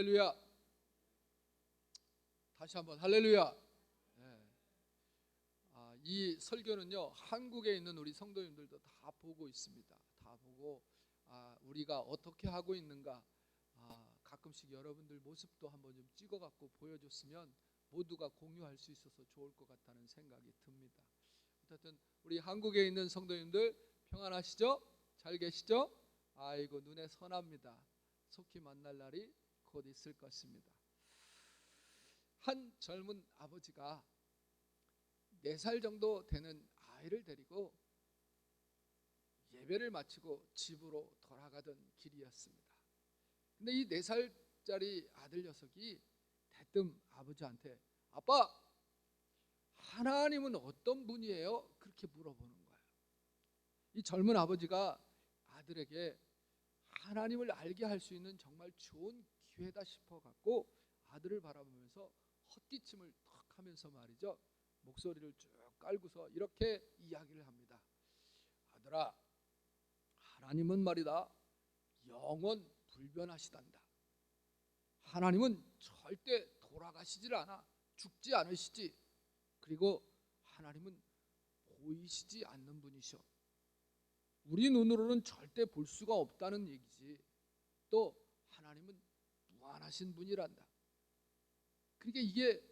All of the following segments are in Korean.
할렐루야. 다시 한번 할렐루야. 네. 이 설교는요, 한국에 있는 우리 성도님들도 다 보고 있습니다. 다 보고 우리가 어떻게 하고 있는가, 가끔씩 여러분들 모습도 한번 좀 찍어갖고 보여줬으면 모두가 공유할 수 있어서 좋을 것 같다는 생각이 듭니다. 어쨌든 우리 한국에 있는 성도님들 평안하시죠? 잘 계시죠? 아이고, 눈에 선합니다. 속히 만날 날이 곧 있을 것입니다. 한 젊은 아버지가 4살 정도 되는 아이를 데리고 예배를 마치고 집으로 돌아가던 길이었습니다. 근데 이 4살짜리 아들 녀석이 대뜸 아버지한테, 아빠, 하나님은 어떤 분이에요? 그렇게 물어보는 거예요. 이 젊은 아버지가 아들에게 하나님을 알게 할 수 있는 정말 좋은 기회다 싶어 갖고 아들을 바라보면서 헛기침을 턱 하면서 말이죠, 목소리를 쭉 깔고서 이렇게 이야기를 합니다. 아들아, 하나님은 말이다, 영원 불변하시단다. 하나님은 절대 돌아가시질 않아. 죽지 않으시지. 그리고 하나님은 보이시지 않는 분이셔. 우리 눈으로는 절대 볼 수가 없다는 얘기지. 또 하나님은 무한하신 분이란다. 그러니까 이게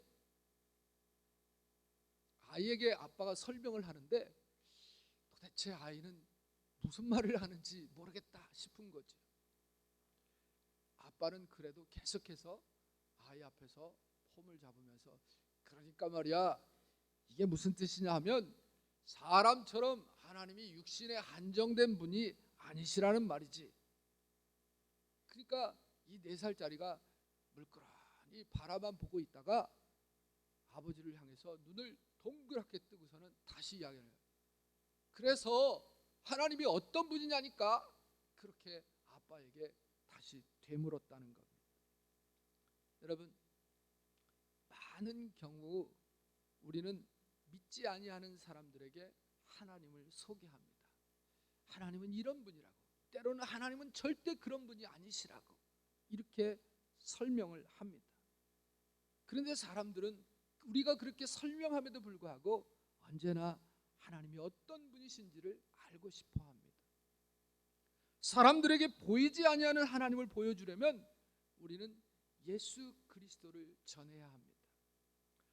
아이에게 아빠가 설명을 하는데 도대체 아이는 무슨 말을 하는지 모르겠다 싶은 거죠. 아빠는 그래도 계속해서 아이 앞에서 폼을 잡으면서, 그러니까 말이야, 이게 무슨 뜻이냐 하면 사람처럼 하나님이 육신에 한정된 분이 아니시라는 말이지. 그러니까 이 4살짜리가 물끄러니 바라만 보고 있다가 아버지를 향해서 눈을 동그랗게 뜨고서는 다시 이야기를 해요. 그래서 하나님이 어떤 분이냐니까, 그렇게 아빠에게 다시 되물었다는 겁니다. 여러분, 많은 경우 우리는 믿지 아니하는 사람들에게 하나님을 소개합니다. 하나님은 이런 분이라고, 때로는 하나님은 절대 그런 분이 아니시라고 이렇게 설명을 합니다. 그런데 사람들은 우리가 그렇게 설명함에도 불구하고 언제나 하나님이 어떤 분이신지를 알고 싶어 합니다. 사람들에게 보이지 아니하는 하나님을 보여주려면 우리는 예수 그리스도를 전해야 합니다.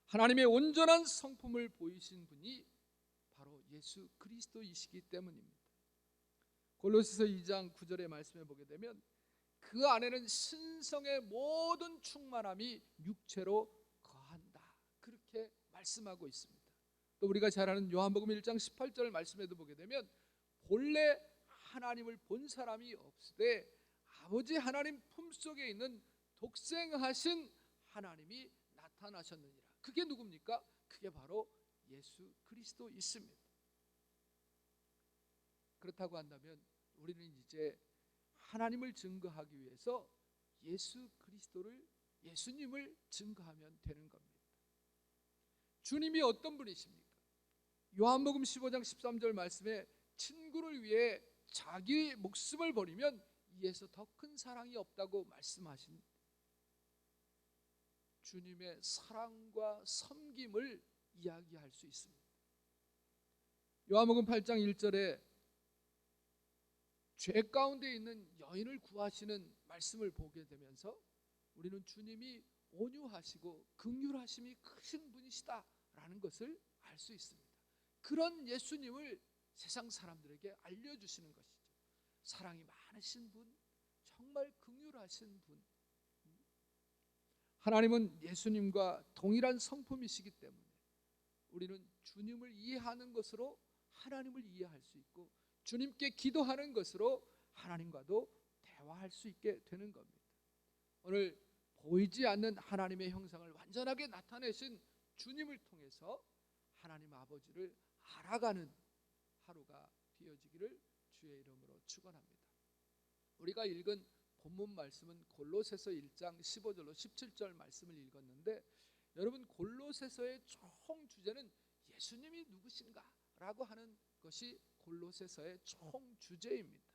하나님의 온전한 성품을 보이신 분이 바로 예수 그리스도이시기 때문입니다. 골로새서 2장 9절의 말씀에 보게 되면 그 안에는 신성의 모든 충만함이 육체로 거한다, 그렇게 말씀하고 있습니다. 또 우리가 잘 아는 요한복음 1장 18절 말씀에도 보게 되면 본래 하나님을 본 사람이 없으되 아버지 하나님 품속에 있는 독생하신 하나님이 나타나셨느니라. 그게 누굽니까? 그게 바로 예수 그리스도 있습니다. 그렇다고 한다면 우리는 이제 하나님을 증거하기 위해서 예수 그리스도를, 예수님을 증거하면 되는 겁니다. 주님이 어떤 분이십니까? 요한복음 15장 13절 말씀에 친구를 위해 자기 목숨을 버리면 이에서 더 큰 사랑이 없다고 말씀하신 주님의 사랑과 섬김을 이야기할 수 있습니다. 요한복음 8장 1절에 죄 가운데 있는 여인을 구하시는 말씀을 보게 되면서 우리는 주님이 온유하시고 긍휼하심이 크신 분이시다라는 것을 알 수 있습니다. 그런 예수님을 세상 사람들에게 알려주시는 것이죠. 사랑이 많으신 분, 정말 긍휼하신 분. 하나님은 예수님과 동일한 성품이시기 때문에 우리는 주님을 이해하는 것으로 하나님을 이해할 수 있고, 주님께 기도하는 것으로 하나님과도 대화할 수 있게 되는 겁니다. 오늘 보이지 않는 하나님의 형상을 완전하게 나타내신 주님을 통해서 하나님 아버지를 알아가는 하루가 되어지기를 주의 이름으로 축원합니다. 우리가 읽은 본문 말씀은 골로새서 1장 15절로 17절 말씀을 읽었는데, 여러분, 골로새서의 총 주제는 예수님이 누구신가라고 하는 것이 골로새서의 총 주제입니다.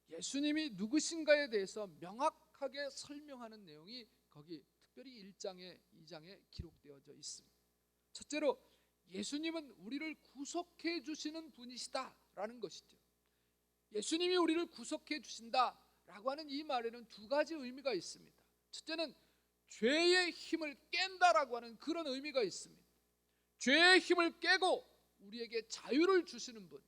예수님이 누구신가에 대해서 명확 정확하게 설명하는 내용이 거기 특별히 1장에 2장에 기록되어져 있습니다. 첫째로 예수님은 우리를 구속해 주시는 분이시다라는 것이죠. 예수님이 우리를 구속해 주신다라고 하는 이 말에는 두 가지 의미가 있습니다. 첫째는 죄의 힘을 깬다라고 하는 그런 의미가 있습니다. 죄의 힘을 깨고 우리에게 자유를 주시는 분.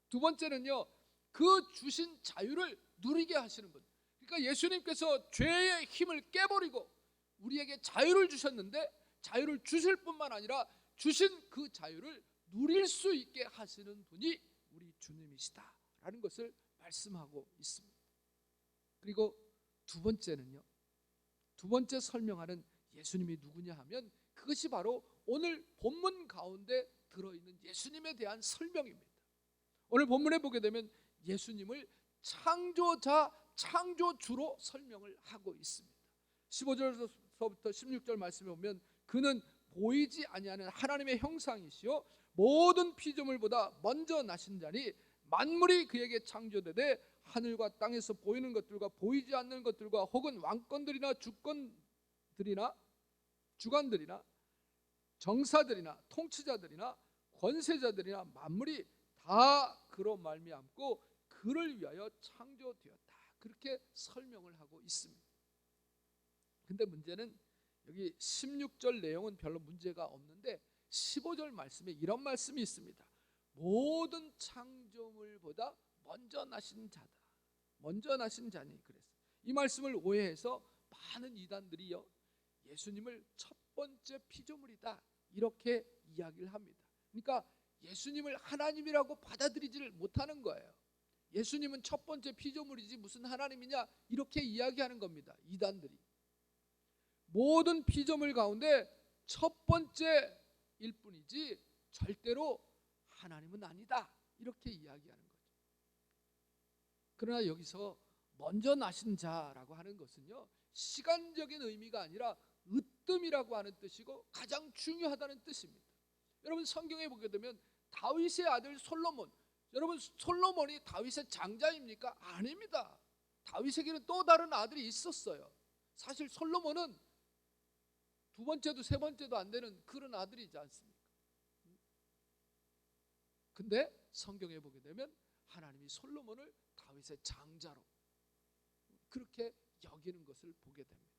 두 번째는요, 그 주신 자유를 누리게 하시는 분. 그러니까 예수님께서 죄의 힘을 깨버리고 우리에게 자유를 주셨는데 자유를 주실 뿐만 아니라 주신 그 자유를 누릴 수 있게 하시는 분이 우리 주님이시다라는 것을 말씀하고 있습니다. 그리고 두 번째는요, 두 번째 설명하는 예수님이 누구냐 하면 그것이 바로 오늘 본문 가운데 들어있는 예수님에 대한 설명입니다. 오늘 본문에 보게 되면 예수님을 창조자, 창조주로 설명을 하고 있습니다. 15절서부터 16절 말씀에 보면 그는 보이지 아니하는 하나님의 형상이시요 모든 피조물보다 먼저 나신 자니 만물이 그에게 창조되되 하늘과 땅에서 보이는 것들과 보이지 않는 것들과 혹은 왕권들이나 주관들이나 정사들이나 통치자들이나 권세자들이나 만물이 다 그로 말미암고 그를 위하여 창조되었다. 그렇게 설명을 하고 있습니다. 근데 문제는 여기 16절 내용은 별로 문제가 없는데 15절 말씀에 이런 말씀이 있습니다. 모든 창조물보다 먼저 나신 자다. 먼저 나신 자니 그랬어요. 이 말씀을 오해해서 많은 이단들이요, 예수님을 첫 번째 피조물이다 이렇게 이야기를 합니다. 그러니까 예수님을 하나님이라고 받아들이지를 못하는 거예요. 예수님은 첫 번째 피조물이지 무슨 하나님이냐 이렇게 이야기하는 겁니다. 이단들이. 모든 피조물 가운데 첫 번째일 뿐이지 절대로 하나님은 아니다 이렇게 이야기하는 거죠. 그러나 여기서 먼저 나신 자라고 하는 것은요, 시간적인 의미가 아니라 으뜸이라고 하는 뜻이고 가장 중요하다는 뜻입니다. 여러분 성경에 보게 되면 다윗의 아들 솔로몬, 여러분 솔로몬이 다윗의 장자입니까? 아닙니다. 다윗에게는 또 다른 아들이 있었어요. 사실 솔로몬은 두 번째도 세 번째도 안 되는 그런 아들이지 않습니까? 근데 성경에 보게 되면 하나님이 솔로몬을 다윗의 장자로 그렇게 여기는 것을 보게 됩니다.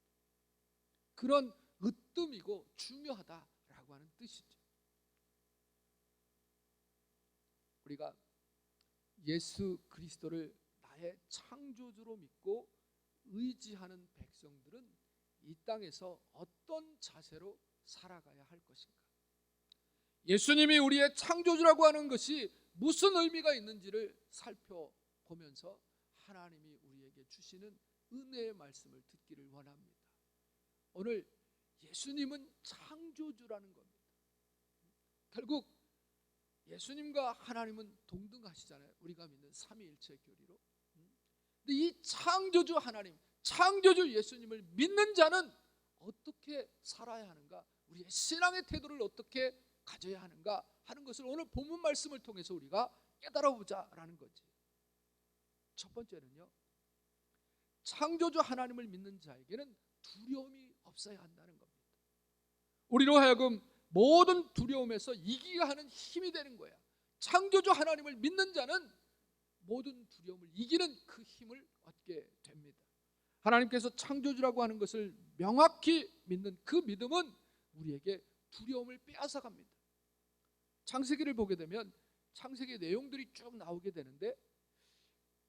그런 으뜸이고 중요하다라고 하는 뜻이죠. 우리가 예수 그리스도를 나의 창조주로 믿고 의지하는 백성들은 이 땅에서 어떤 자세로 살아가야 할 것인가? 예수님이 우리의 창조주라고 하는 것이 무슨 의미가 있는지를 살펴보면서 하나님이 우리에게 주시는 은혜의 말씀을 듣기를 원합니다. 오늘 예수님은 창조주라는 겁니다. 결국 예수님과 하나님은 동등하시잖아요. 우리가 믿는 삼위일체 교리로. 근데 이 창조주 하나님, 창조주 예수님을 믿는 자는 어떻게 살아야 하는가? 우리의 신앙의 태도를 어떻게 가져야 하는가 하는 것을 오늘 본문 말씀을 통해서 우리가 깨달아 보자라는 거지. 첫 번째는요, 창조주 하나님을 믿는 자에게는 두려움이 없어야 한다는 겁니다. 우리로 하여금 모든 두려움에서 이기게 하는 힘이 되는 거야. 창조주 하나님을 믿는 자는 모든 두려움을 이기는 그 힘을 얻게 됩니다. 하나님께서 창조주라고 하는 것을 명확히 믿는 그 믿음은 우리에게 두려움을 빼앗아갑니다. 창세기를 보게 되면 창세기 내용들이 쭉 나오게 되는데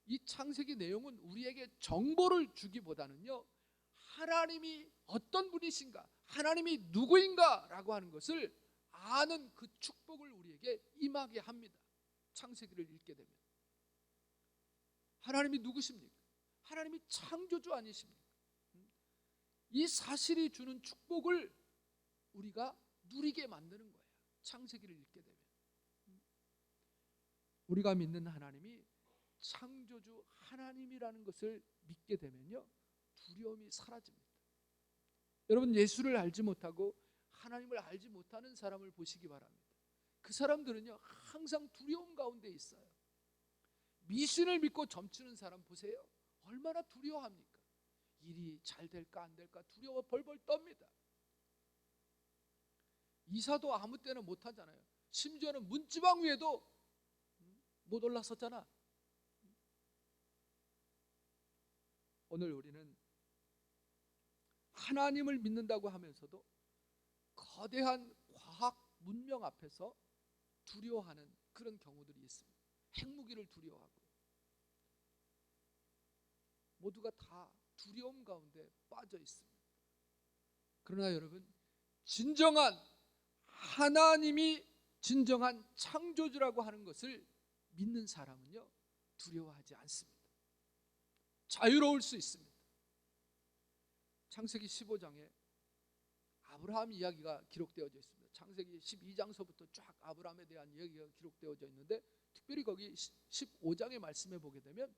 이 창세기 내용은 우리에게 정보를 주기보다는요, 하나님이 어떤 분이신가, 하나님이 누구인가 라고 하는 것을 아는 그 축복을 우리에게 임하게 합니다. 창세기를 읽게 되면 하나님이 누구십니까? 하나님이 창조주 아니십니까? 이 사실이 주는 축복을 우리가 누리게 만드는 거예요. 창세기를 읽게 되면 우리가 믿는 하나님이 창조주 하나님이라는 것을 믿게 되면요, 두려움이 사라집니다. 여러분 예수를 알지 못하고 하나님을 알지 못하는 사람을 보시기 바랍니다. 그 사람들은요 항상 두려움 가운데 있어요. 미신을 믿고 점치는 사람 보세요. 얼마나 두려워합니까? 일이 잘 될까 안 될까 두려워 벌벌 떱니다. 이사도 아무 때나 못 하잖아요. 심지어는 문지방 위에도 못 올라섰잖아. 오늘 우리는 하나님을 믿는다고 하면서도 거대한 과학 문명 앞에서 두려워하는 그런 경우들이 있습니다. 핵무기를 두려워하고 모두가 다 두려움 가운데 빠져 있습니다. 그러나 여러분, 진정한 하나님이 진정한 창조주라고 하는 것을 믿는 사람은요, 두려워하지 않습니다. 자유로울 수 있습니다. 창세기 15장에 아브라함 이야기가 기록되어져 있습니다. 창세기 12장서부터 쫙 아브라함에 대한 이야기가 기록되어져 있는데, 특별히 거기 15장의 말씀에 보게 되면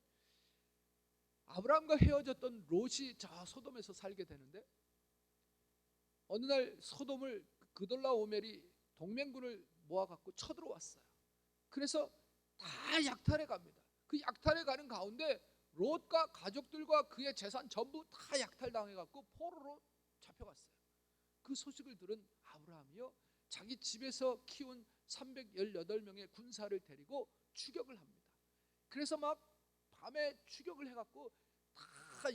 아브라함과 헤어졌던 롯이 저 소돔에서 살게 되는데, 어느 날 소돔을 그돌라오멜이 동맹군을 모아갖고 쳐들어왔어요. 그래서 다 약탈해 갑니다. 그 약탈해 가는 가운데 롯과 가족들과 그의 재산 전부 다 약탈당해갖고 포로로 잡혀갔어요. 그 소식을 들은 아브라함이요, 자기 집에서 키운 318명의 군사를 데리고 추격을 합니다. 그래서 막 밤에 추격을 해갖고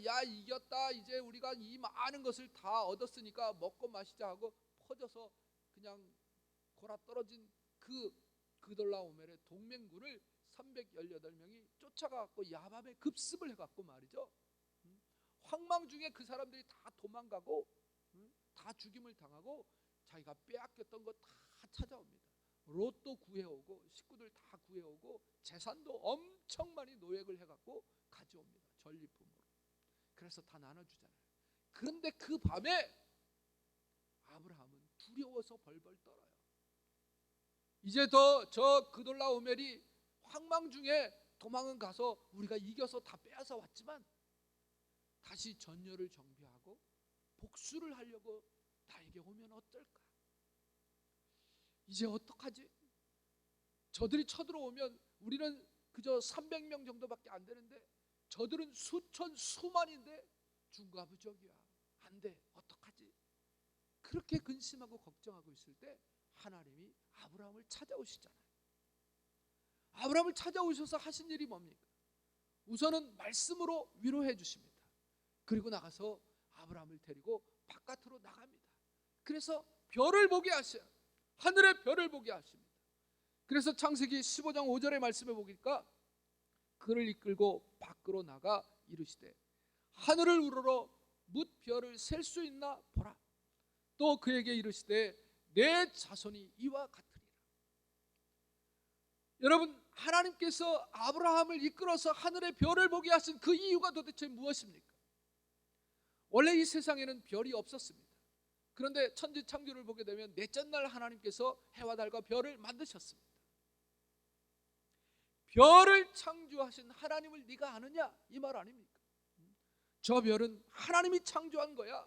야 이겼다, 이제 우리가 이 많은 것을 다 얻었으니까 먹고 마시자 하고 퍼져서 그냥 골아 떨어진 그 그돌라오멜의 동맹군을 318명이 쫓아가갖고 야밤에 급습을 해갖고 말이죠, 황망 중에 그 사람들이 다 도망가고 다 죽임을 당하고 자기가 빼앗겼던 거 다 찾아옵니다. 롯도 구해오고 식구들 다 구해오고 재산도 엄청 많이 노획을 해갖고 가져옵니다. 전리품으로. 그래서 다 나눠주잖아요. 그런데 그 밤에 아브라함은 두려워서 벌벌 떨어요. 이제 저 그돌라오멜이 황망 중에 도망은 가서 우리가 이겨서 다 빼앗아 왔지만 다시 전열을 정비하고 복수를 하려고 나에게 오면 어떨까? 이제 어떡하지? 저들이 쳐들어오면 우리는 그저 300명 정도밖에 안 되는데 저들은 수천 수만인데 중과부족이야. 안 돼. 어떡하지? 그렇게 근심하고 걱정하고 있을 때 하나님이 아브라함을 찾아오시잖아요. 아브라함을 찾아오셔서 하신 일이 뭡니까? 우선은 말씀으로 위로해 주십니다. 그리고 나가서 아브라함을 데리고 바깥으로 나갑니다. 그래서 별을 보게 하셔요. 하늘의 별을 보게 하십니다. 그래서 창세기 15장 5절의 말씀에 보니까 그를 이끌고 밖으로 나가 이르시되 하늘을 우러러 뭇 별을 셀 수 있나 보라. 또 그에게 이르시되 내 자손이 이와 같으리라. 여러분, 하나님께서 아브라함을 이끌어서 하늘의 별을 보게 하신 그 이유가 도대체 무엇입니까? 원래 이 세상에는 별이 없었습니다. 그런데 천지 창조를 보게 되면 넷째 날 하나님께서 해와 달과 별을 만드셨습니다. 별을 창조하신 하나님을 네가 아느냐? 이 말 아닙니까? 저 별은 하나님이 창조한 거야.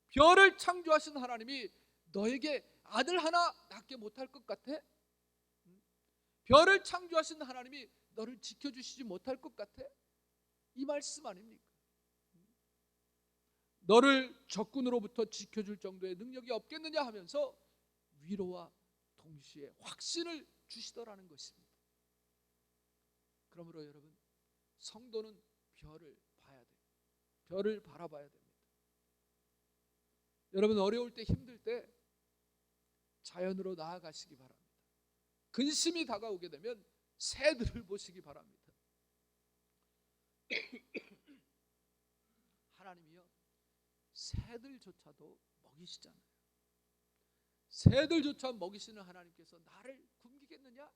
별을 창조하신 하나님이 너에게 아들 하나 낳게 못할 것 같아? 별을 창조하신 하나님이 너를 지켜주시지 못할 것 같아? 이 말씀 아닙니까? 너를 적군으로부터 지켜줄 정도의 능력이 없겠느냐 하면서 위로와 동시에 확신을 주시더라는 것입니다. 그러므로 여러분, 성도는 별을 봐야 돼요. 별을 바라봐야 됩니다. 여러분, 어려울 때 힘들 때 자연으로 나아가시기 바랍니다. 근심이 다가오게 되면 새들을 보시기 바랍니다. 하나님이요, 새들조차도 먹이시잖아요. 새들조차 먹이시는 하나님께서 나를 굶기겠느냐?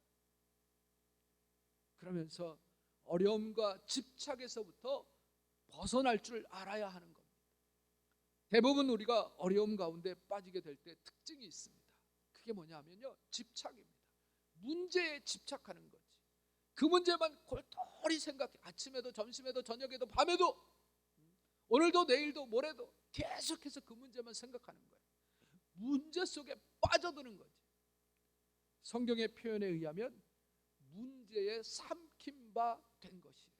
그러면서 어려움과 집착에서부터 벗어날 줄 알아야 하는 겁니다. 대부분 우리가 어려움 가운데 빠지게 될 때 특징이 있습니다. 그게 뭐냐면요, 집착입니다. 문제에 집착하는 거지. 그 문제만 골똘히 생각해. 아침에도 점심에도 저녁에도 밤에도 오늘도 내일도 모레도 계속해서 그 문제만 생각하는 거예요. 문제 속에 빠져드는 거지. 성경의 표현에 의하면 문제에 삼킨 바 된 것이에요.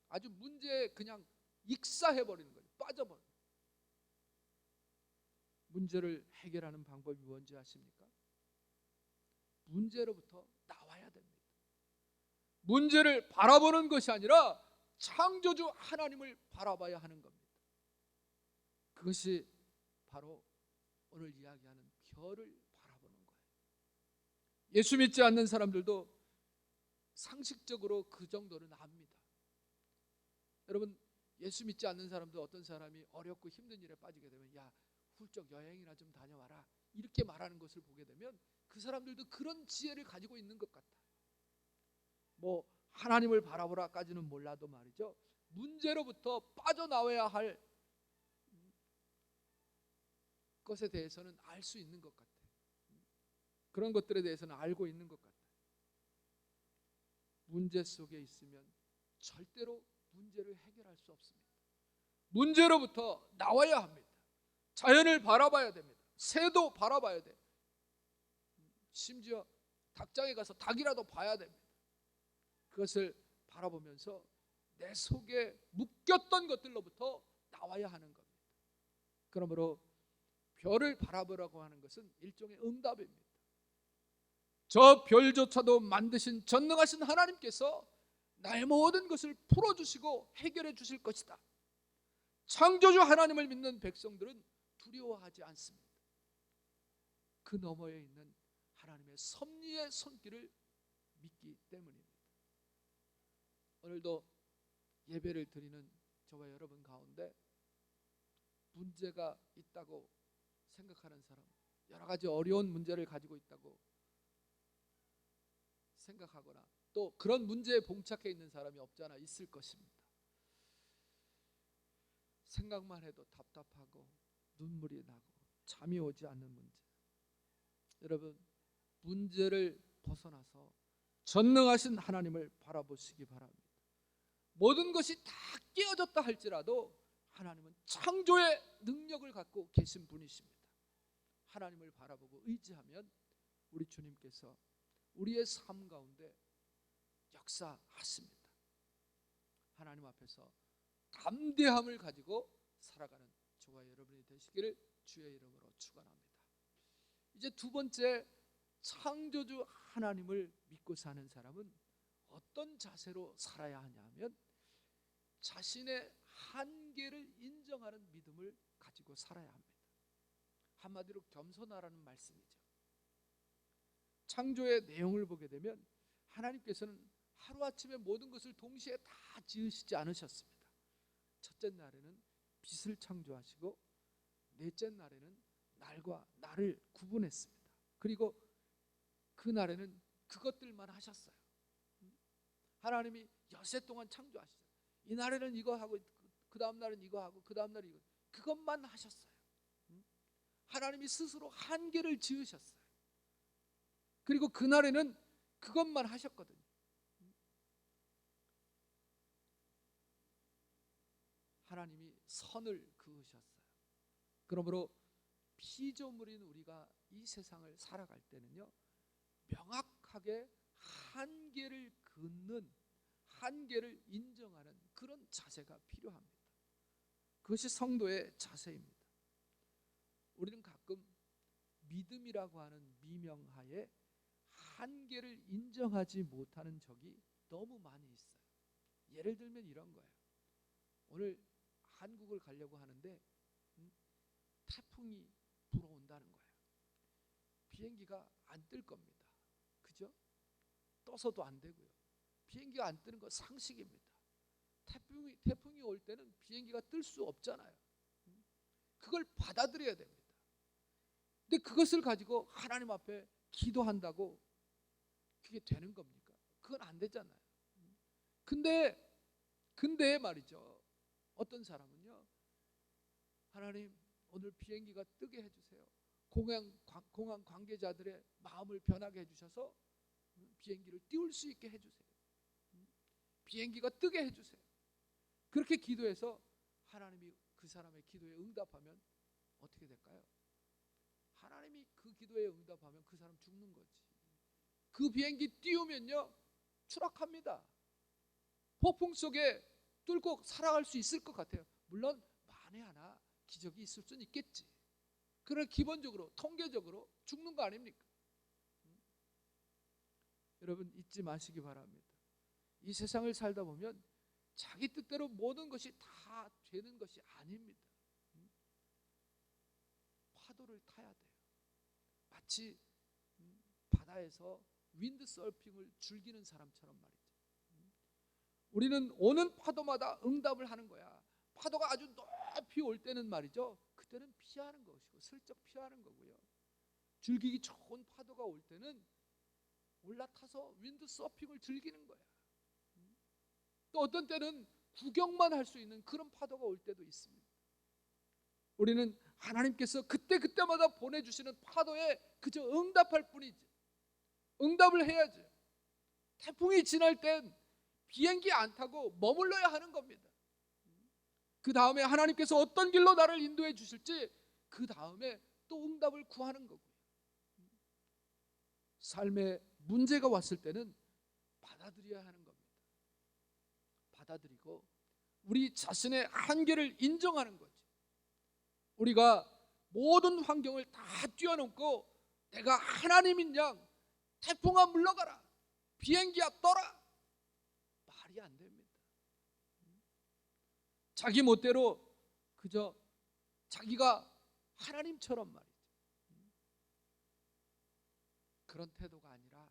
아주 문제에 그냥 익사해버리는 거예요. 빠져버려요. 문제를 해결하는 방법이 뭔지 아십니까? 문제로부터 나와야 됩니다. 문제를 바라보는 것이 아니라 창조주 하나님을 바라봐야 하는 겁니다. 그것이 바로 오늘 이야기하는 별을 바라보는 거예요. 예수 믿지 않는 사람들도 상식적으로 그 정도는 압니다. 여러분, 예수 믿지 않는 사람도 어떤 사람이 어렵고 힘든 일에 빠지게 되면 야, 훌쩍 여행이나 좀 다녀와라 이렇게 말하는 것을 보게 되면 그 사람들도 그런 지혜를 가지고 있는 것 같아요. 뭐 하나님을 바라보라까지는 몰라도 말이죠, 문제로부터 빠져나와야 할 것에 대해서는 알 수 있는 것 같아요. 그런 것들에 대해서는 알고 있는 것 같아요. 문제 속에 있으면 절대로 문제를 해결할 수 없습니다. 문제로부터 나와야 합니다. 자연을 바라봐야 됩니다. 새도 바라봐야 돼요. 심지어 닭장에 가서 닭이라도 봐야 됩니다. 그것을 바라보면서 내 속에 묶였던 것들로부터 나와야 하는 겁니다. 그러므로 별을 바라보라고 하는 것은 일종의 응답입니다. 저 별조차도 만드신 전능하신 하나님께서 나의 모든 것을 풀어주시고 해결해 주실 것이다. 창조주 하나님을 믿는 백성들은 두려워하지 않습니다. 그 너머에 있는 하나님의 섭리의 손길을 믿기 때문입니다. 오늘도 예배를 드리는 저와 여러분 가운데 문제가 있다고 생각하는 사람, 여러 가지 어려운 문제를 가지고 있다고 생각하거나 또 그런 문제에 봉착해 있는 사람이 없잖아 있을 것입니다. 생각만 해도 답답하고 눈물이 나고 잠이 오지 않는 문제. 여러분, 문제를 벗어나서 전능하신 하나님을 바라보시기 바랍니다. 모든 것이 다 깨어졌다 할지라도 하나님은 창조의 능력을 갖고 계신 분이십니다. 하나님을 바라보고 의지하면 우리 주님께서 우리의 삶 가운데 역사하십니다. 하나님 앞에서 담대함을 가지고 살아가는 저와 여러분이 되시기를 주의 이름으로 축원합니다. 이제 두 번째, 창조주 하나님을 믿고 사는 사람은 어떤 자세로 살아야 하냐면 자신의 한계를 인정하는 믿음을 가지고 살아야 합니다. 한마디로 겸손하라는 말씀이죠. 창조의 내용을 보게 되면 하나님께서는 하루아침에 모든 것을 동시에 다 지으시지 않으셨습니다. 첫째 날에는 빛을 창조하시고 넷째 날에는 날과 날을 구분했습니다. 그리고 그 날에는 그것들만 하셨어요. 하나님이 엿새 동안 창조하시죠. 이 날에는 이거 하고 그 다음 날은 이거 하고 그 다음 날은 이거, 그것만 하셨어요. 하나님이 스스로 한계를 지으셨어요. 그리고 그날에는 그것만 하셨거든요. 하나님이 선을 그으셨어요. 그러므로 피조물인 우리가 이 세상을 살아갈 때는요, 명확하게 한계를 긋는, 한계를 인정하는 그런 자세가 필요합니다. 그것이 성도의 자세입니다. 우리는 가끔 믿음이라고 하는 미명하에 한계를 인정하지 못하는 적이 너무 많이 있어요. 예를 들면 이런 거예요. 오늘 한국을 가려고 하는데 태풍이 불어온다는 거예요. 비행기가 안 뜰 겁니다. 그죠? 떠서도 안 되고요. 비행기가 안 뜨는 건 상식입니다. 태풍이 올 때는 비행기가 뜰 수 없잖아요. 그걸 받아들여야 됩니다. 근데 그것을 가지고 하나님 앞에 기도한다고 그게 되는 겁니까? 그건 안 되잖아요. 근데 말이죠, 어떤 사람은요, 하나님 오늘 비행기가 뜨게 해주세요. 공항 관계자들의 마음을 변하게 해주셔서 비행기를 띄울 수 있게 해주세요. 비행기가 뜨게 해주세요. 그렇게 기도해서 하나님이 그 사람의 기도에 응답하면 어떻게 될까요? 하나님이 그 기도에 응답하면 그 사람 죽는 거지. 그 비행기 띄우면요 추락합니다. 폭풍 속에 뚫고 살아갈 수 있을 것 같아요. 물론 만에 하나 기적이 있을 수는 있겠지. 그러나 기본적으로 통계적으로 죽는 거 아닙니까? 여러분 잊지 마시기 바랍니다. 이 세상을 살다 보면 자기 뜻대로 모든 것이 다 되는 것이 아닙니다. 파도를 타야 돼요. 마치 바다에서 윈드서핑을 즐기는 사람처럼 말이죠. 우리는 오는 파도마다 응답을 하는 거야. 파도가 아주 높이 올 때는 말이죠, 그때는 피하는 것이고 슬쩍 피하는 거고요. 즐기기 좋은 파도가 올 때는 올라타서 윈드서핑을 즐기는 거야. 또 어떤 때는 구경만 할 수 있는 그런 파도가 올 때도 있습니다. 우리는 하나님께서 그때마다 보내주시는 파도에 그저 응답할 뿐이지. 응답을 해야지. 태풍이 지날 땐 비행기 안 타고 머물러야 하는 겁니다. 그 다음에 하나님께서 어떤 길로 나를 인도해 주실지 그 다음에 또 응답을 구하는 거고요. 삶에 문제가 왔을 때는 받아들여야 하는 겁니다. 받아들이고 우리 자신의 한계를 인정하는 거지. 우리가 모든 환경을 다 뛰어넘고 내가 하나님인 양 태풍아 물러가라, 비행기야 떠라, 말이 안 됩니다. 자기 멋대로 그저 자기가 하나님처럼 말이죠. 그런 태도가 아니라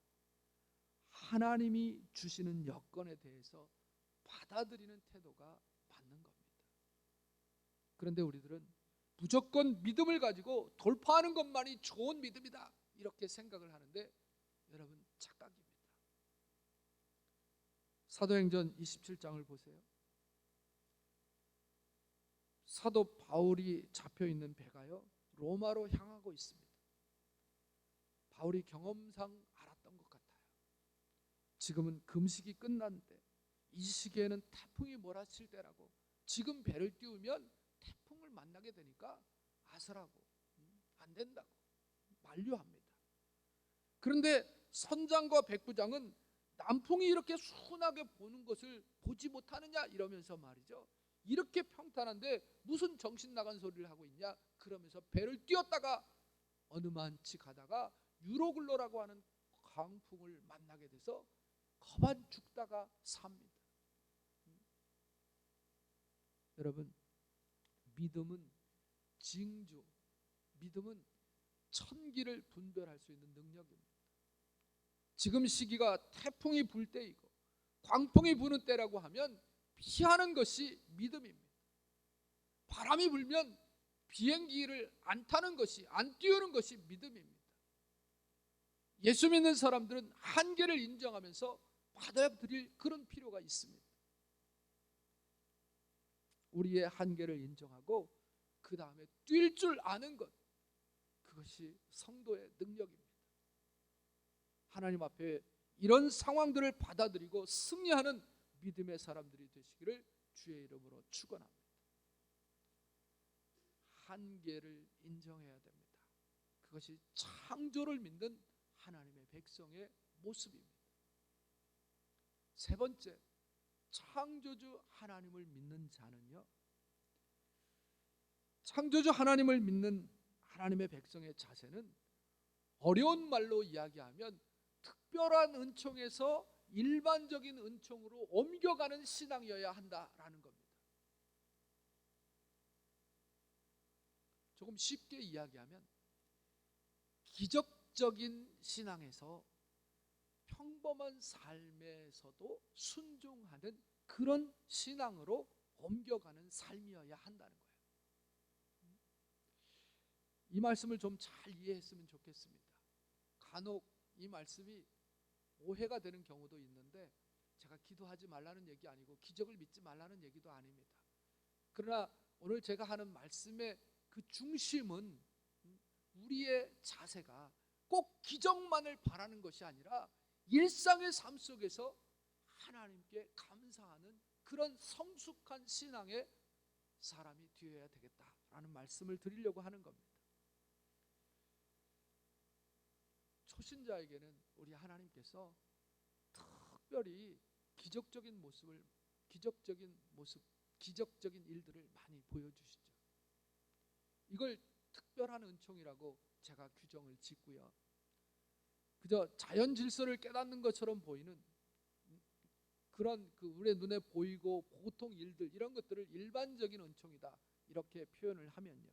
하나님이 주시는 여건에 대해서 받아들이는 태도가 맞는 겁니다. 그런데 우리들은 무조건 믿음을 가지고 돌파하는 것만이 좋은 믿음이다 이렇게 생각을 하는데 여러분 착각입니다. 사도행전 27장을 보세요. 사도 바울이 잡혀있는 배가요 로마로 향하고 있습니다. 바울이 경험상 알았던 것 같아요. 지금은 금식이 끝났는데 이 시기에는 태풍이 몰아칠 때라고, 지금 배를 띄우면 태풍을 만나게 되니까 아슬하고 안 된다고 만류합니다. 그런데 선장과 백부장은 남풍이 이렇게 순하게 보는 것을 보지 못하느냐 이러면서 말이죠, 이렇게 평탄한데 무슨 정신 나간 소리를 하고 있냐 그러면서 배를 띄웠다가 어느 만치 가다가 유로글로라고 하는 강풍을 만나게 돼서 거반 죽다가 삽니다. 여러분, 믿음은 징조, 믿음은 천기를 분별할 수 있는 능력입니다. 지금 시기가 태풍이 불 때이고 광풍이 부는 때라고 하면 피하는 것이 믿음입니다. 바람이 불면 비행기를 안 타는 것이, 안 띄우는 것이 믿음입니다. 예수 믿는 사람들은 한계를 인정하면서 받아들일 그런 필요가 있습니다. 우리의 한계를 인정하고 그 다음에 뛸 줄 아는 것, 그것이 성도의 능력입니다. 하나님 앞에 이런 상황들을 받아들이고 승리하는 믿음의 사람들이 되시기를 주의 이름으로 축원합니다. 한계를 인정해야 됩니다. 그것이 창조를 믿는 하나님의 백성의 모습입니다. 세 번째, 창조주 하나님을 믿는 자는요, 창조주 하나님을 믿는 하나님의 백성의 자세는 어려운 말로 이야기하면 특별한 은총에서 일반적인 은총으로 옮겨가는 신앙이어야 한다라는 겁니다. 조금 쉽게 이야기하면 기적적인 신앙에서 평범한 삶에서도 순종하는 그런 신앙으로 옮겨가는 삶이어야 한다는 거예요. 이 말씀을 좀 잘 이해했으면 좋겠습니다. 간혹 이 말씀이 오해가 되는 경우도 있는데, 제가 기도하지 말라는 얘기 아니고 기적을 믿지 말라는 얘기도 아닙니다. 그러나 오늘 제가 하는 말씀의 그 중심은 우리의 자세가 꼭 기적만을 바라는 것이 아니라 일상의 삶 속에서 하나님께 감사하는 그런 성숙한 신앙의 사람이 되어야 되겠다라는 말씀을 드리려고 하는 겁니다. 초신자에게는 우리 하나님께서 특별히 기적적인 모습을 기적적인 모습, 기적적인 일들을 많이 보여주시죠. 이걸 특별한 은총이라고 제가 규정을 짓고요. 그저 자연 질서를 깨닫는 것처럼 보이는 그런 우리의 눈에 보이고 보통 일들, 이런 것들을 일반적인 은총이다 이렇게 표현을 하면요,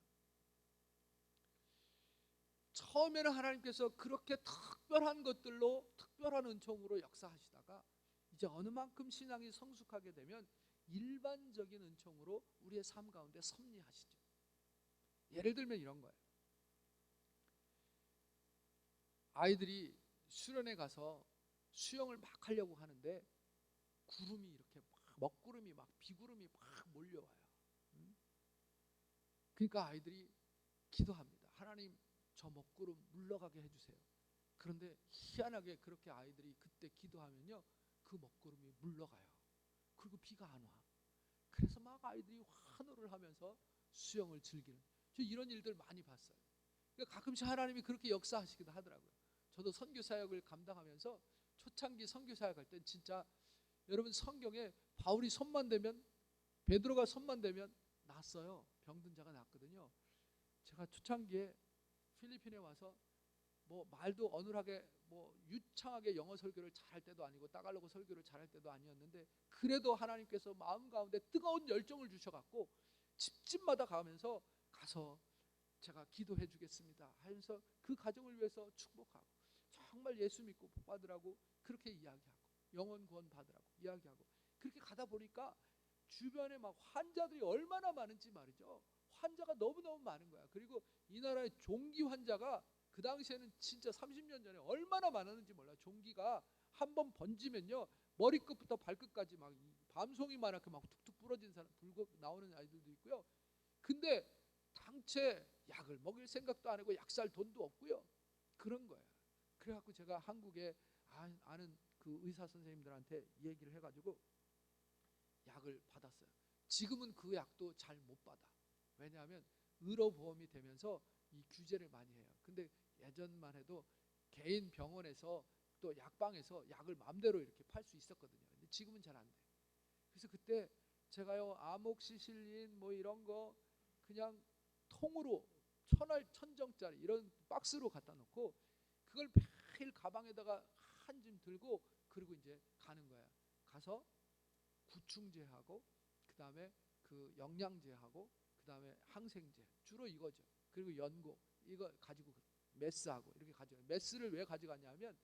처음에는 하나님께서 그렇게 특별한 것들로 특별한 은총으로 역사하시다가 이제 어느 만큼 신앙이 성숙하게 되면 일반적인 은총으로 우리의 삶 가운데 섭리하시죠. 예를 들면 이런 거예요. 아이들이 수련회 가서 수영을 막 하려고 하는데 구름이 이렇게 막 먹구름이 막 비구름이 막 몰려와요. 그러니까 아이들이 기도합니다. 하나님, 저 먹구름 물러가게 해주세요. 그런데 희한하게 그렇게 아이들이 그때 기도하면요, 그 먹구름이 물러가요. 그리고 비가 안 와. 그래서 막 아이들이 환호를 하면서 수영을 즐기는, 저 이런 일들 많이 봤어요. 그러니까 가끔씩 하나님이 그렇게 역사하시기도 하더라고요. 저도 선교사역을 감당하면서 초창기 선교사역 할 땐 진짜 여러분, 성경에 바울이 손만 대면, 베드로가 손만 대면 낫어요. 병든 자가 낫거든요. 제가 초창기에 필리핀에 와서 뭐 말도 어눌하게 뭐 유창하게 영어 설교를 잘할 때도 아니고 따갈로그 설교를 잘할 때도 아니었는데, 그래도 하나님께서 마음 가운데 뜨거운 열정을 주셔갖고 집집마다 가면서 가서 제가 기도해 주겠습니다 하면서 그 가정을 위해서 축복하고, 정말 예수 믿고 복 받으라고 그렇게 이야기하고, 영혼 구원 받으라고 이야기하고, 그렇게 가다 보니까 주변에 막 환자들이 얼마나 많은지 말이죠. 환자가 너무너무 많은 거야. 그리고 이 나라의 종기 환자가 그 당시에는 진짜 30년 전에 얼마나 많았는지 몰라. 종기가 한번 번지면요, 머리끝부터 발끝까지 막 밤송이만하게 막 툭툭 부러진 사람, 불고 나오는 아이들도 있고요. 근데 당최 약을 먹일 생각도 안 하고 약 살 돈도 없고요. 그런 거예요. 그래갖고 제가 한국에 아는 그 의사 선생님들한테 얘기를 해가지고 약을 받았어요. 지금은 그 약도 잘 못 받아. 왜냐하면 의료보험이 되면서 이 규제를 많이 해요. 근데 예전만 해도 개인 병원에서 또 약방에서 약을 마음대로 이렇게 팔 수 있었거든요. 근데 지금은 잘 안 돼. 그래서 그때 제가요, 아목시실린 뭐 이런 거 그냥 통으로 천정짜리 이런 박스로 갖다 놓고 그걸 매일 가방에다가 한 짐 들고, 그리고 이제 가는 거야. 가서 구충제하고 그다음에 그 영양제하고 그다음에 항생제, 주로 이거죠. 그리고 연고, 이거 가지고 메스하고 이렇게 가져가요. 메스를 왜 가져가냐면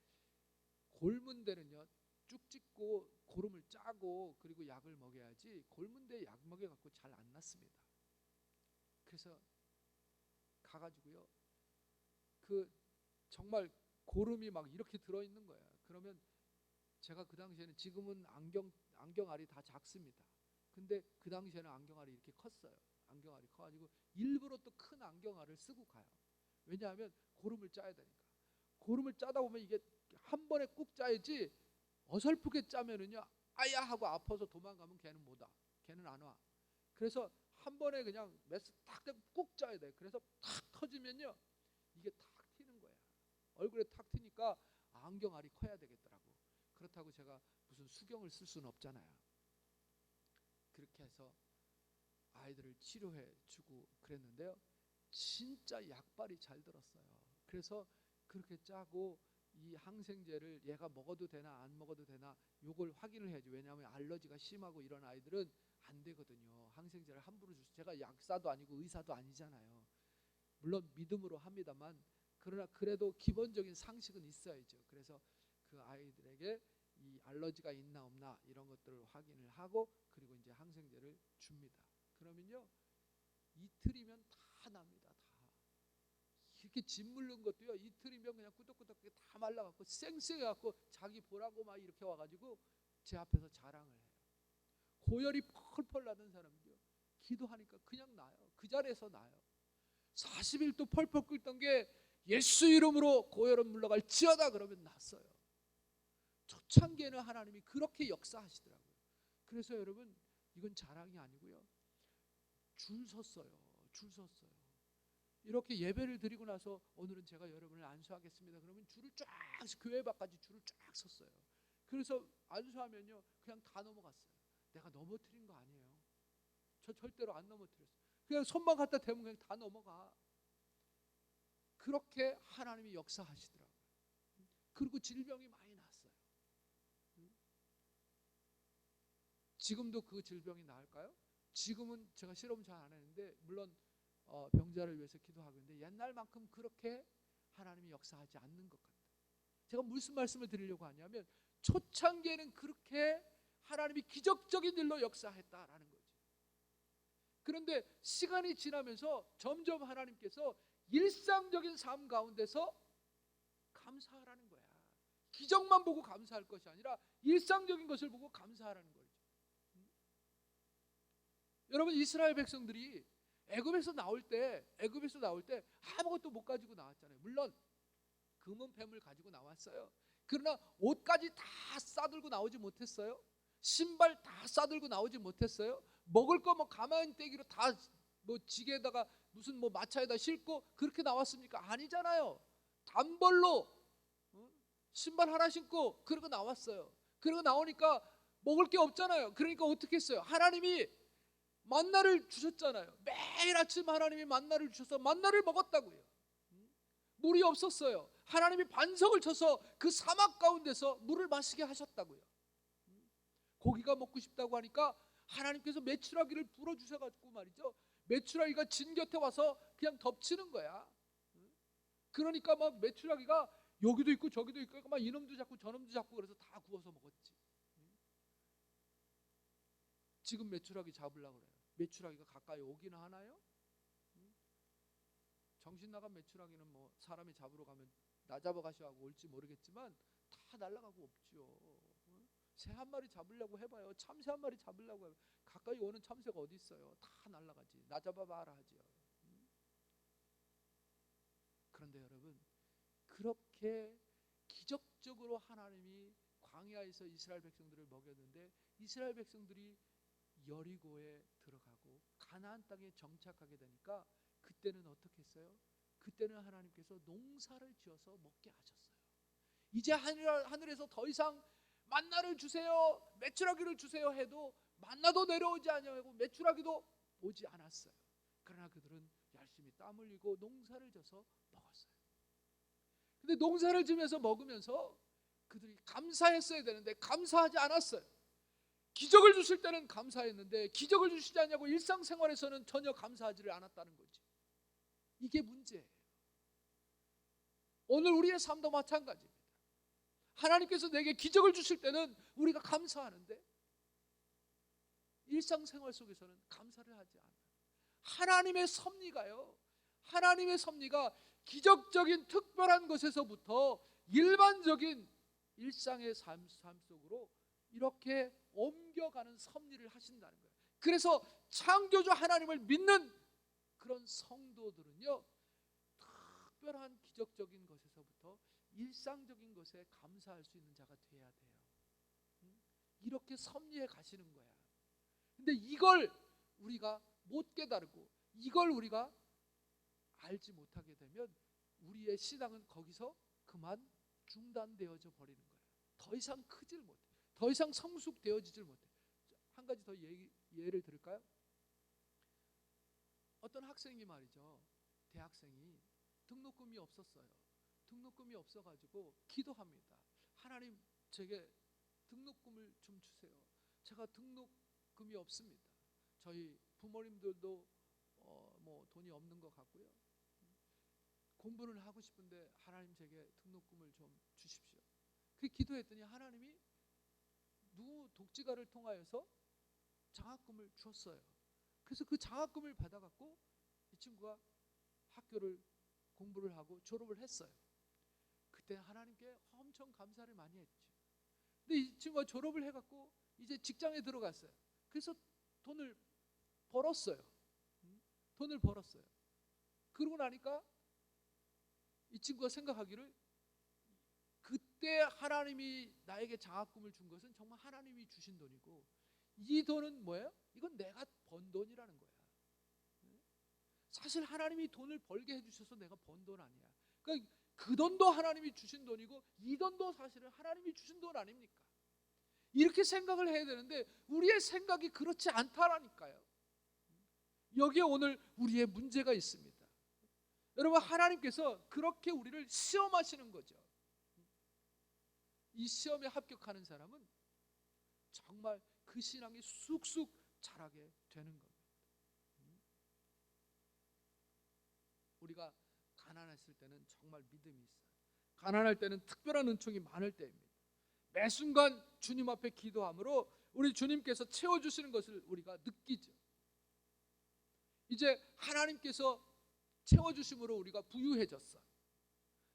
골문 데는요 쭉 찢고 고름을 짜고 그리고 약을 먹여야지, 골문 데 약 먹여갖고 잘 안 낫습니다. 그래서 가가지고요, 그 정말 고름이 막 이렇게 들어있는 거야. 그러면 제가 그 당시에는, 지금은 안경알이 다 작습니다. 근데 그 당시에는 안경알이 이렇게 컸어요. 안경알이 커가지고 일부러 또 큰 안경알을 쓰고 가요. 왜냐하면 고름을 짜야 되니까. 고름을 짜다 보면 이게 한 번에 꾹 짜야지, 어설프게 짜면은요 아야 하고 아파서 도망가면 걔는 못 와. 걔는 안 와. 그래서 한 번에 그냥 메스 탁꾹 짜야 돼. 그래서 탁 터지면요 이게 탁 튀는 거야. 얼굴에 탁 튀니까 안경알이 커야 되겠더라고. 그렇다고 제가 무슨 수경을 쓸 수는 없잖아요. 그렇게 해서 아이들을 치료해 주고 그랬는데요, 진짜 약발이 잘 들었어요. 그래서 그렇게 짜고 이 항생제를 얘가 먹어도 되나 안 먹어도 되나 요걸 확인을 해야지. 왜냐하면 알러지가 심하고 이런 아이들은 안 되거든요. 항생제를 함부로 줄 수, 제가 약사도 아니고 의사도 아니잖아요. 물론 믿음으로 합니다만, 그러나 그래도 기본적인 상식은 있어야죠. 그래서 그 아이들에게 이 알러지가 있나 없나 이런 것들을 확인을 하고, 그리고 이제 항생제를 줍니다. 그러면요 이틀이면 다 납니다. 다 이렇게 짓 물른 것도요 이틀이면 그냥 꾸덕꾸덕하게 다 말라갖고 쌩쌩해갖고 자기 보라고 막 이렇게 와가지고 제 앞에서 자랑을 해요. 고열이 펄펄 나던 사람도요 기도하니까 그냥 나요. 그 자리에서 나요. 40일도 펄펄 끓던 게 예수 이름으로 고열은 물러갈지어다 그러면 났어요. 초창기에는 하나님이 그렇게 역사하시더라고요. 그래서 여러분, 이건 자랑이 아니고요, 줄 섰어요. 줄 섰어요. 이렇게 예배를 드리고 나서 오늘은 제가 여러분을 안수하겠습니다 그러면 줄을 쫙, 교회 밖까지 줄을 쫙 섰어요. 그래서 안수하면요 그냥 다 넘어갔어요. 내가 넘어뜨린 거 아니에요. 저 절대로 안 넘어뜨렸어요. 그냥 손만 갖다 대면 그냥 다 넘어가. 그렇게 하나님이 역사하시더라고요. 그리고 질병이 많이 났어요. 지금도 그 질병이 나을까요? 지금은 제가 실험 잘 안 했는데 물론 병자를 위해서 기도하고 있는데 옛날만큼 그렇게 하나님이 역사하지 않는 것 같아요. 제가 무슨 말씀을 드리려고 하냐면 초창기에는 그렇게 하나님이 기적적인 일로 역사했다라는 거죠. 그런데 시간이 지나면서 점점 하나님께서 일상적인 삶 가운데서 감사하라는 거야. 기적만 보고 감사할 것이 아니라 일상적인 것을 보고 감사하라는 거죠. 여러분, 이스라엘 백성들이 애굽에서 나올 때 아무것도 못 가지고 나왔잖아요. 물론 금은 뱀을 가지고 나왔어요. 그러나 옷까지 다 싸들고 나오지 못했어요. 신발 다 싸들고 나오지 못했어요. 먹을 거 뭐 가마떼기로 다 뭐 지게에다가 무슨 뭐 마차에다 싣고 그렇게 나왔습니까? 아니잖아요. 단벌로 신발 하나 신고 그러고 나왔어요. 그러고 나오니까 먹을 게 없잖아요. 그러니까 어떻게 했어요? 하나님이 만나를 주셨잖아요. 매일 아침 하나님이 만나를 주셔서 만나를 먹었다고요. 물이 없었어요. 하나님이 반석을 쳐서 그 사막 가운데서 물을 마시게 하셨다고요. 고기가 먹고 싶다고 하니까 하나님께서 메추라기를 불어주셔가지고 말이죠. 메추라기가 진 곁에 와서 그냥 덮치는 거야. 그러니까 막 메추라기가 여기도 있고 저기도 있고 막 이놈도 잡고 저놈도 잡고 그래서 다 구워서 먹었지. 지금 메추라기 잡으려고 그래요. 메추라기가 가까이 오기는 하나요? 정신 나간 메추라기는 뭐 사람이 잡으러 가면 나 잡아가시고 올지 모르겠지만 다 날아가고 없죠. 새 한 마리 잡으려고 해봐요. 참새 한 마리 잡으려고 해봐요. 가까이 오는 참새가 어디 있어요? 다 날아가지. 나 잡아봐라 하지요. 그런데 여러분, 그렇게 기적적으로 하나님이 광야에서 이스라엘 백성들을 먹였는데 이스라엘 백성들이 여리고에 들어가고 가나안 땅에 정착하게 되니까 그때는 어떻게 했어요? 그때는 하나님께서 농사를 지어서 먹게 하셨어요. 이제 하늘에서 더 이상 만나를 주세요, 메추라기를 주세요 해도 만나도 내려오지 아니하고 메추라기도 오지 않았어요. 그러나 그들은 열심히 땀 흘리고 농사를 져서 먹었어요. 근데 농사를 지면서 먹으면서 그들이 감사했어야 되는데 감사하지 않았어요. 기적을 주실 때는 감사했는데 기적을 주시지 않냐고 일상생활에서는 전혀 감사하지를 않았다는 거지. 이게 문제예요. 오늘 우리의 삶도 마찬가지입니다. 하나님께서 내게 기적을 주실 때는 우리가 감사하는데 일상생활 속에서는 감사를 하지 않아요. 하나님의 섭리가요, 하나님의 섭리가 기적적인 특별한 것에서부터 일반적인 일상의 삶 속으로 이렇게 옮겨가는 섭리를 하신다는 거예요. 그래서 창조주 하나님을 믿는 그런 성도들은요, 특별한 기적적인 것에서부터 일상적인 것에 감사할 수 있는 자가 돼야 돼요. 이렇게 섭리해 가시는 거야. 근데 이걸 우리가 못 깨달고 이걸 우리가 알지 못하게 되면 우리의 신앙은 거기서 그만 중단되어져 버리는 거예요. 더 이상 크질 못해. 더 이상 성숙되어지질 못해. 한 가지 더 예를 들을까요? 어떤 학생이 말이죠, 대학생이 등록금이 없었어요. 등록금이 없어가지고 기도합니다. 하나님, 제게 등록금을 좀 주세요. 제가 등록금이 없습니다. 저희 부모님들도 뭐 돈이 없는 것 같고요. 공부를 하고 싶은데 하나님, 제게 등록금을 좀 주십시오. 그 기도했더니 하나님이 누구 독지가를 통하여서 장학금을 줬어요. 그래서 그 장학금을 받아갖고 이 친구가 학교를 공부를 하고 졸업을 했어요. 그때 하나님께 엄청 감사를 많이 했죠. 근데 이 친구가 졸업을 해갖고 이제 직장에 들어갔어요. 그래서 돈을 벌었어요. 돈을 벌었어요. 그러고 나니까 이 친구가 생각하기를 그때 하나님이 나에게 장학금을 준 것은 정말 하나님이 주신 돈이고 이 돈은 뭐예요? 이건 내가 번 돈이라는 거야. 사실 하나님이 돈을 벌게 해주셔서 내가 번 돈 아니야. 그러니까 그 돈도 하나님이 주신 돈이고 이 돈도 사실은 하나님이 주신 돈 아닙니까? 이렇게 생각을 해야 되는데 우리의 생각이 그렇지 않다라니까요. 여기에 오늘 우리의 문제가 있습니다. 여러분, 하나님께서 그렇게 우리를 시험하시는 거죠. 이 시험에 합격하는 사람은 정말 그 신앙이 쑥쑥 자라게 되는 겁니다. 우리가 가난했을 때는 정말 믿음이 있어요. 가난할 때는 특별한 은총이 많을 때입니다. 매 순간 주님 앞에 기도함으로 우리 주님께서 채워주시는 것을 우리가 느끼죠. 이제 하나님께서 채워주심으로 우리가 부유해졌어요.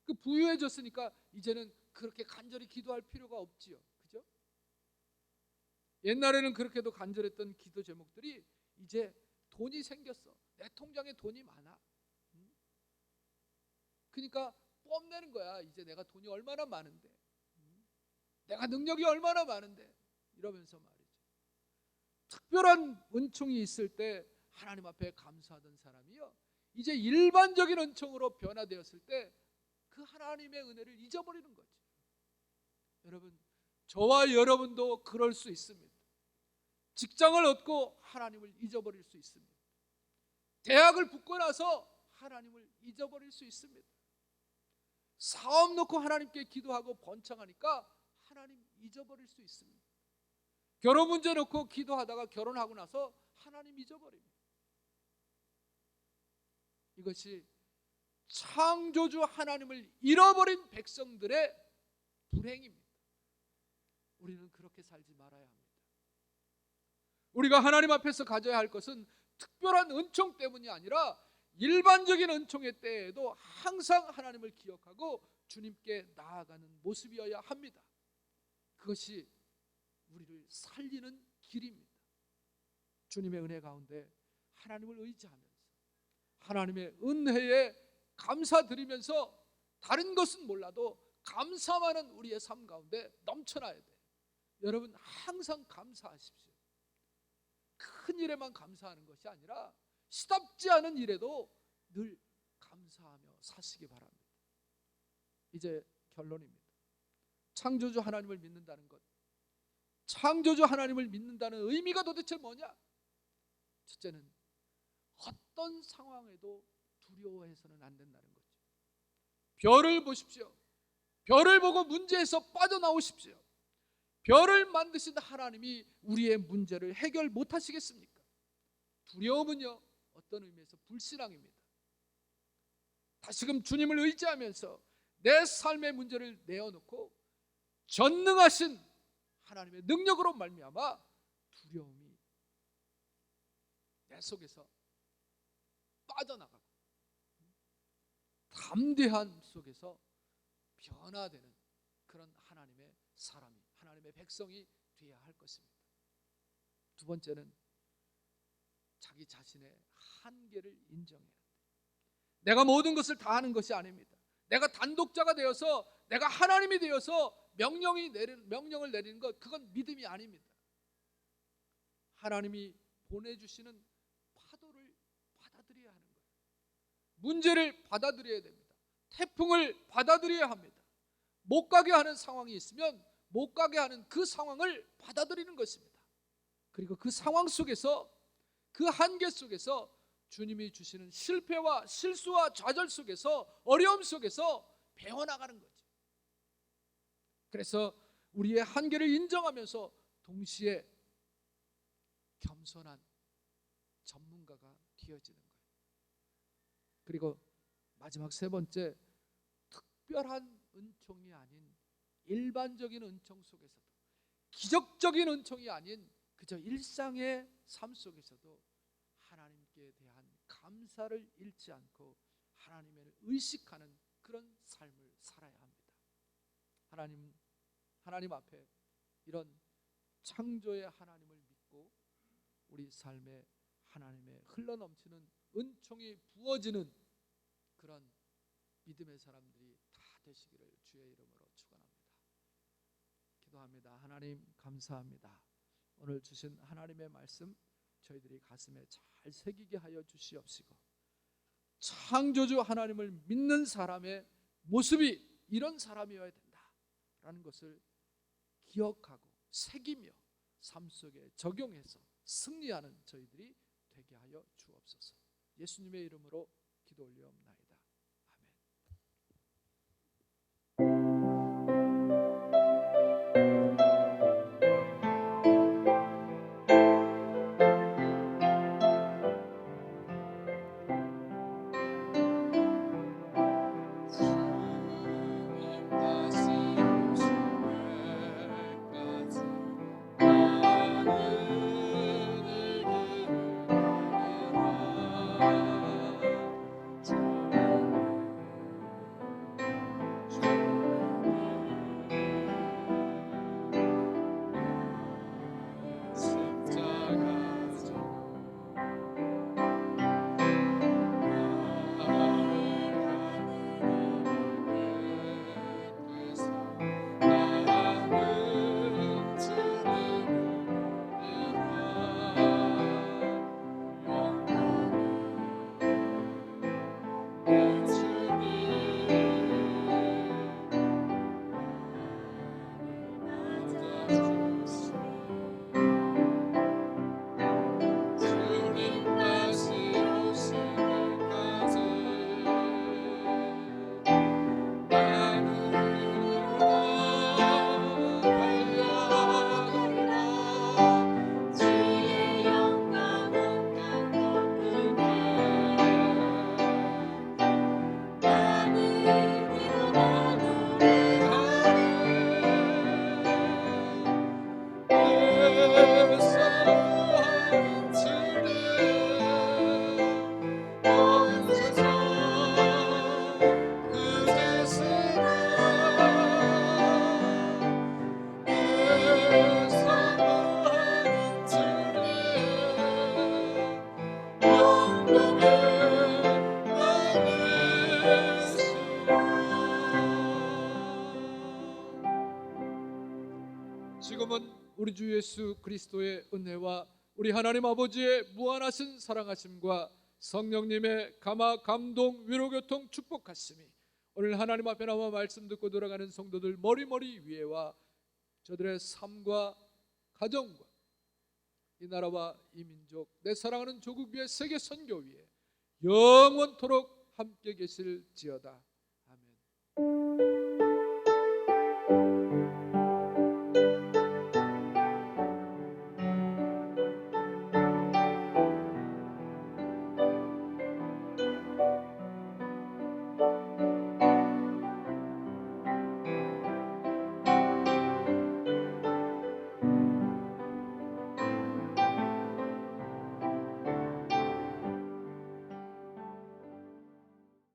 그 부유해졌으니까 이제는 그렇게 간절히 기도할 필요가 없지요. 그죠? 옛날에는 그렇게도 간절했던 기도 제목들이 이제 돈이 생겼어. 내 통장에 돈이 많아. 그러니까 뽐내는 거야. 이제 내가 돈이 얼마나 많은데, 내가 능력이 얼마나 많은데, 이러면서 말이죠. 특별한 은총이 있을 때 하나님 앞에 감사하던 사람이요, 이제 일반적인 은총으로 변화되었을 때 그 하나님의 은혜를 잊어버리는 거죠. 여러분, 저와 여러분도 그럴 수 있습니다. 직장을 얻고 하나님을 잊어버릴 수 있습니다. 대학을 붙고 나서 하나님을 잊어버릴 수 있습니다. 사업 놓고 하나님께 기도하고 번창하니까 하나님 잊어버릴 수 있습니다. 결혼 문제 놓고 기도하다가 결혼하고 나서 하나님 잊어버립니다. 이것이 창조주 하나님을 잃어버린 백성들의 불행입니다. 우리는 그렇게 살지 말아야 합니다. 우리가 하나님 앞에서 가져야 할 것은 특별한 은총 때문이 아니라 일반적인 은총의 때에도 항상 하나님을 기억하고 주님께 나아가는 모습이어야 합니다. 그것이 우리를 살리는 길입니다. 주님의 은혜 가운데 하나님을 의지하면서 하나님의 은혜에 감사드리면서 다른 것은 몰라도 감사만은 우리의 삶 가운데 넘쳐나야 돼요. 여러분, 항상 감사하십시오. 큰 일에만 감사하는 것이 아니라 시답지 않은 일에도 늘 감사하며 사시기 바랍니다. 이제 결론입니다. 창조주 하나님을 믿는다는 것, 창조주 하나님을 믿는다는 의미가 도대체 뭐냐? 첫째는 어떤 상황에도 두려워해서는 안 된다는 거죠. 별을 보십시오. 별을 보고 문제에서 빠져나오십시오. 별을 만드신 하나님이 우리의 문제를 해결 못하시겠습니까? 두려움은요, 어떤 의미에서 불신앙입니다. 다시금 주님을 의지하면서 내 삶의 문제를 내어놓고 전능하신 하나님의 능력으로 말미암아 두려움이 내 속에서 빠져나가고 담대한 속에서 변화되는 그런 하나님의 사람이, 하나님의 백성이 되어야 할 것입니다. 두 번째는 자기 자신의 한계를 인정해야 합니다. 내가 모든 것을 다 하는 것이 아닙니다. 내가 단독자가 되어서, 내가 하나님이 되어서 명령을 내리는 것, 그건 믿음이 아닙니다. 하나님이 보내주시는 파도를 받아들여야 하는 거예요. 문제를 받아들여야 됩니다. 태풍을 받아들여야 합니다. 못 가게 하는 상황이 있으면 못 가게 하는 그 상황을 받아들이는 것입니다. 그리고 그 상황 속에서, 그 한계 속에서 주님이 주시는 실패와 실수와 좌절 속에서, 어려움 속에서 배워나가는 거죠. 그래서 우리의 한계를 인정하면서 동시에 겸손한 전문가가 되어지는 거예요. 그리고 마지막 세 번째, 특별한 은총이 아닌 일반적인 은총 속에서도, 기적적인 은총이 아닌 그저 일상의 삶 속에서도 하나님께 대한 감사를 잃지 않고 하나님을 의식하는 그런 삶을 살아야 합니다. 하나님 앞에 이런 창조의 하나님을 믿고 우리 삶에 하나님의 흘러넘치는 은총이 부어지는 그런 믿음의 사람들이 다 되시기를 주의 이름으로 축원합니다. 기도합니다. 하나님, 감사합니다. 오늘 주신 하나님의 말씀 저희들이 가슴에 잘 새기게 하여 주시옵시고, 창조주 하나님을 믿는 사람의 모습이 이런 사람이어야 된다라는 것을 기억하고 새기며 삶 속에 적용해서 승리하는 저희들이 되게 하여 주옵소서. 예수님의 이름으로 기도 올리옵나이다. 지금은 우리 주 예수 그리스도의 은혜와 우리 하나님 아버지의 무한하신 사랑하심과 성령님의 감화, 감동, 위로, 교통, 축복하심이 오늘 하나님 앞에 나와 말씀 듣고 돌아가는 성도들 머리머리 위에와 저들의 삶과 가정과 이 나라와 이 민족, 내 사랑하는 조국 위에, 세계 선교 위에 영원토록 함께 계실지어다. 아멘.